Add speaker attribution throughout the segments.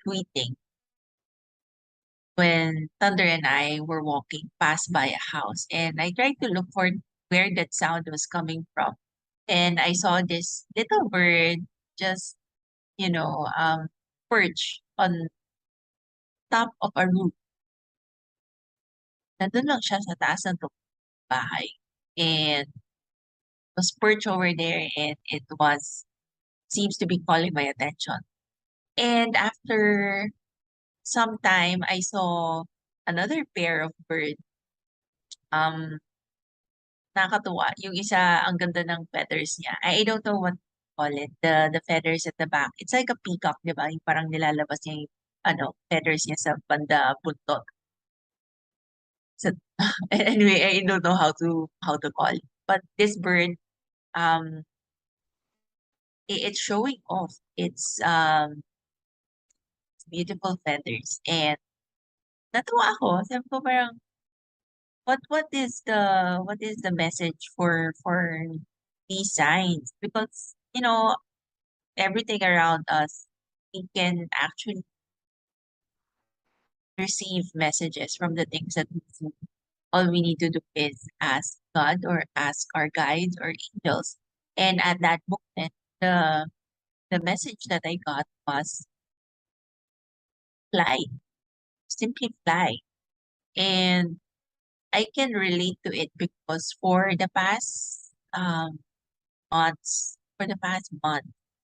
Speaker 1: tweeting when Thunder and I were walking past by a house, and I tried to look for where that sound was coming from. And I saw this little bird just, you know, perch on top of a roof. Nandun lang siya sa taas ng bahay. And was perched over there, and it was seems to be calling my attention. And after some time, I saw another pair of birds. Um, Nakakatuwa. Yung isa, ang ganda ng feathers niya. I don't know what to call it. The feathers at the back. It's like a peacock, di ba? Yung parang nilalabas niya yung feathers niya sa banda buntot. So, anyway, I don't know how to call it. But this bird, um, it's showing off its beautiful feathers. And natuwa ako. Sabi ko parang, what is the message for these signs? Because, everything around us, we can actually receive messages from the things that we see. All we need to do is ask God or ask our guides or angels. And at that moment, the message that I got was fly, simply fly. And I can relate to it because for the past month,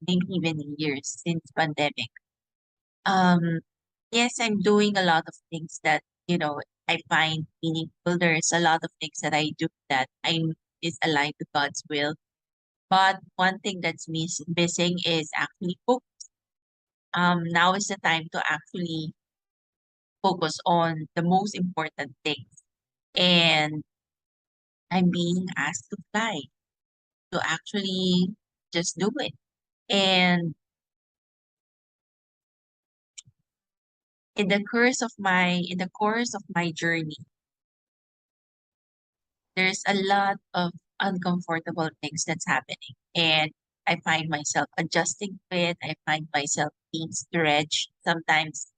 Speaker 1: maybe even years since pandemic, um, yes, I'm doing a lot of things that, I find meaningful. There's a lot of things that I do that I is aligned to God's will. But one thing that's missing is actually focus. Now is the time to actually focus on the most important things. And I'm being asked to fly, to actually just do it. And in the course of my journey, there's a lot of uncomfortable things that's happening. And I find myself adjusting to it. I find myself being stretched. Sometimes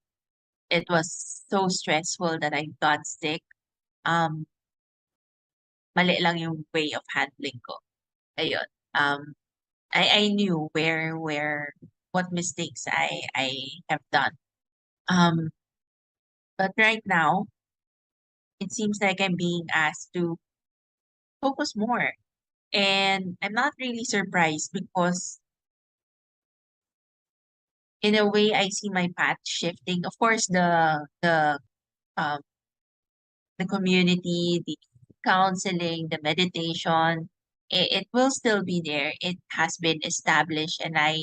Speaker 1: it was so stressful that I got sick. Um, Mali lang yung way of handling ko. Ayun. I knew what mistakes I have done. Um, but right now, it seems like I'm being asked to focus more. And I'm not really surprised because in a way I see my path shifting. Of course, um the community, the counseling, the meditation, it will still be there. It has been established, and I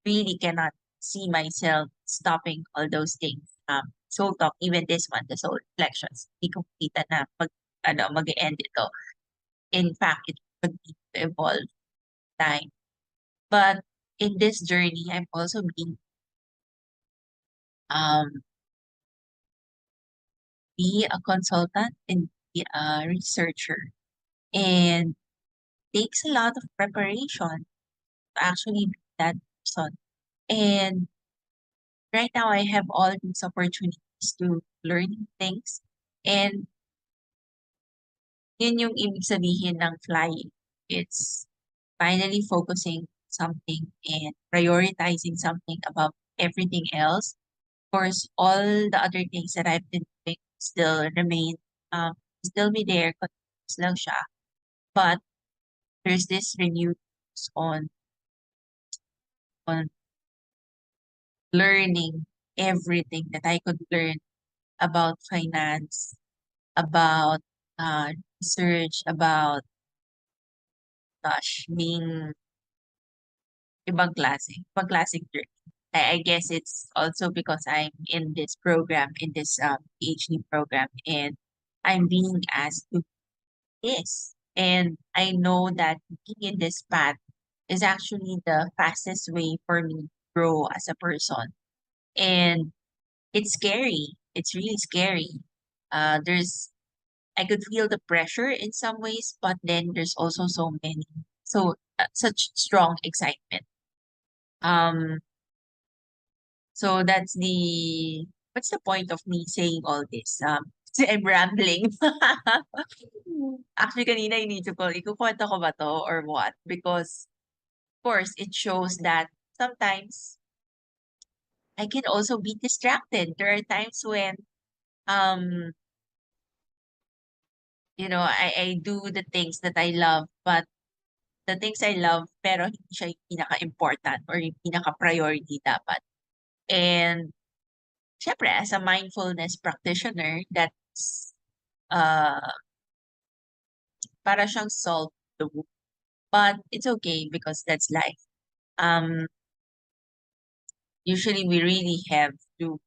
Speaker 1: really cannot see myself stopping all those things. Soul talk, even this one, the soul reflections, di ko kita na mag-end ito. In fact, it would need to evolve time. But in this journey, I'm also being um be a consultant and be a researcher. And takes a lot of preparation to actually be that person. And right now I have all these opportunities to learn things. And yun yung ibig sabihin ng flying. It's finally focusing something and prioritizing something above everything else. Of course, all the other things that I've been doing still remain, still be there, continuous lang siya. But there's this renewed focus on learning everything that I could learn about finance, about research, about being ibang klaseng journey. I guess it's also because I'm in this program, in this PhD program, and I'm being asked to do this. And I know that being in this path is actually the fastest way for me to grow as a person. And it's scary. It's really scary. There's I could feel the pressure in some ways, but then there's also such strong excitement. Um, So that's the what's the point of me saying all this? I'm rambling. Actually, kanina inisip ko, ikukwento ko ba to or what? Because, of course, it shows that sometimes I can also be distracted. There are times when, um, I do the things that I love, but the things I love, pero hindi siya yung pinaka-important or yung pinaka-priority dapat. And, syempre, as a mindfulness practitioner, that's, uh, para siyang salt to the wound. But it's okay because that's life. Um, Usually we really have to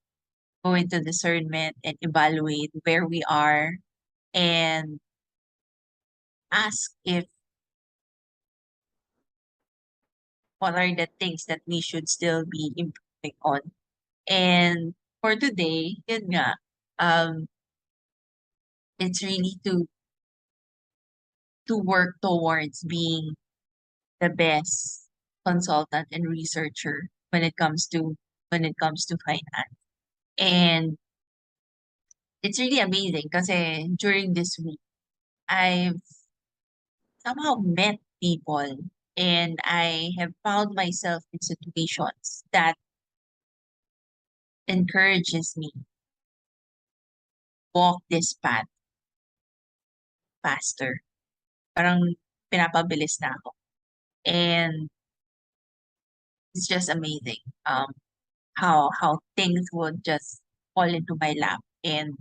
Speaker 1: go into discernment and evaluate where we are and ask if what are the things that we should still be improving on. And for today, yun nga, um, it's really to work towards being the best consultant and researcher when it comes to finance. And it's really amazing kasi during this week, I've somehow met people and I have found myself in situations that encourages me walk this path faster. Parang pinapabilis na ako. And it's just amazing how things would just fall into my lap. And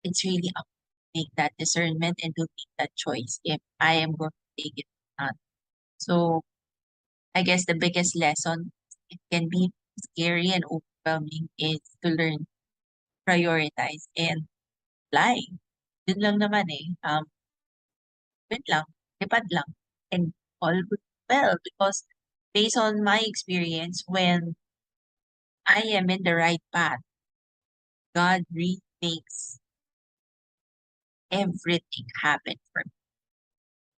Speaker 1: it's really up to make that discernment and to make that choice if I am going to take it or not. So I guess the biggest lesson, it can be scary and overwhelming, is to learn, prioritize, and fly. Yun lang naman eh. Wait lang, lipad lang, and all will be well. Because based on my experience, when I am in the right path, God really makes everything happen for me.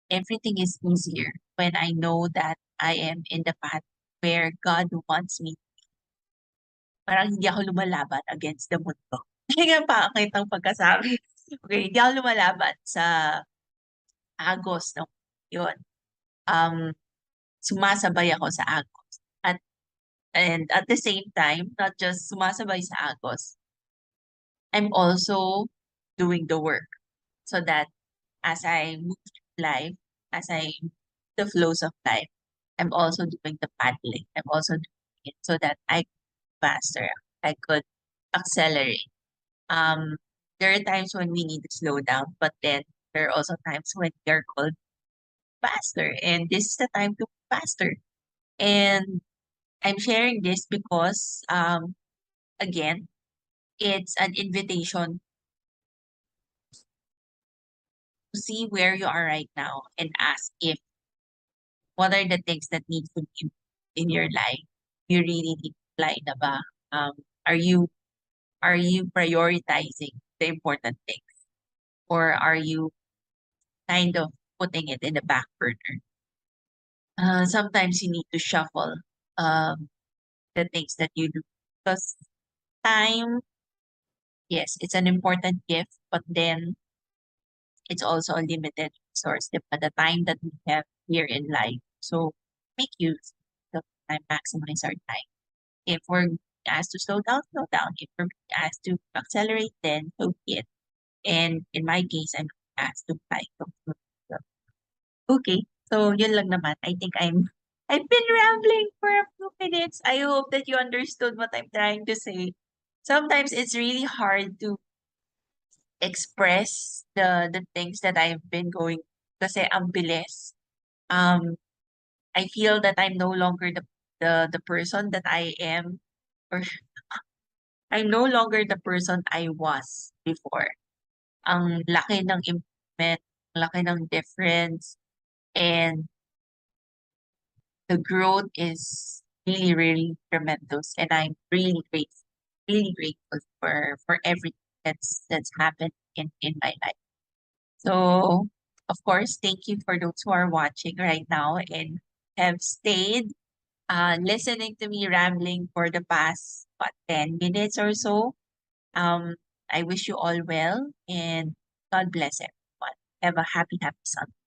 Speaker 1: Everything is easier when I know that I am in the path where God wants me. Parang hindi ako lumalaban against the mundo. Kaya pangit ang pagkasabi. Okay, hindi ako lumalaban sa agos ng yun. Um, Sumasabay ako sa agos. And at the same time, not just sumasabay sa agos, I'm also doing the work so that as I move through life, as I the flows of life, I'm also doing the paddling. I'm also doing it so that I could faster. I could accelerate. Um, there are times when we need to slow down, but then there are also times when we are called faster, and this is the time to be faster. And I'm sharing this because, again, it's an invitation to see where you are right now and ask if what are the things that need to be in your life. You really need to apply na ba? Are you prioritizing the important things, or are you kind of putting it in the back burner? Sometimes you need to shuffle um, the things that you do because time, yes, it's an important gift, but then it's also a limited resource at the time that we have here in life. So make use of time, maximize our time. If we're asked to slow down. If we're asked to accelerate, then so be it. And in my case, I'm asked to bike. So, okay, so yun lang naman. I think I've been rambling for a few minutes. I hope that you understood what I'm trying to say. Sometimes it's really hard to express the things that I've been going kasi ang bilis. Um, I feel that I'm no longer the person that I am, or I'm no longer the person I was before. Ang laki ng improvement, ang laki ng difference, and the growth is really, really tremendous. And I'm really grateful for everything that's happened in my life. So, of course, thank you for those who are watching right now and have stayed listening to me rambling for the past 10 minutes or so. Um, I wish you all well and God bless everyone. Have a happy, happy Sunday.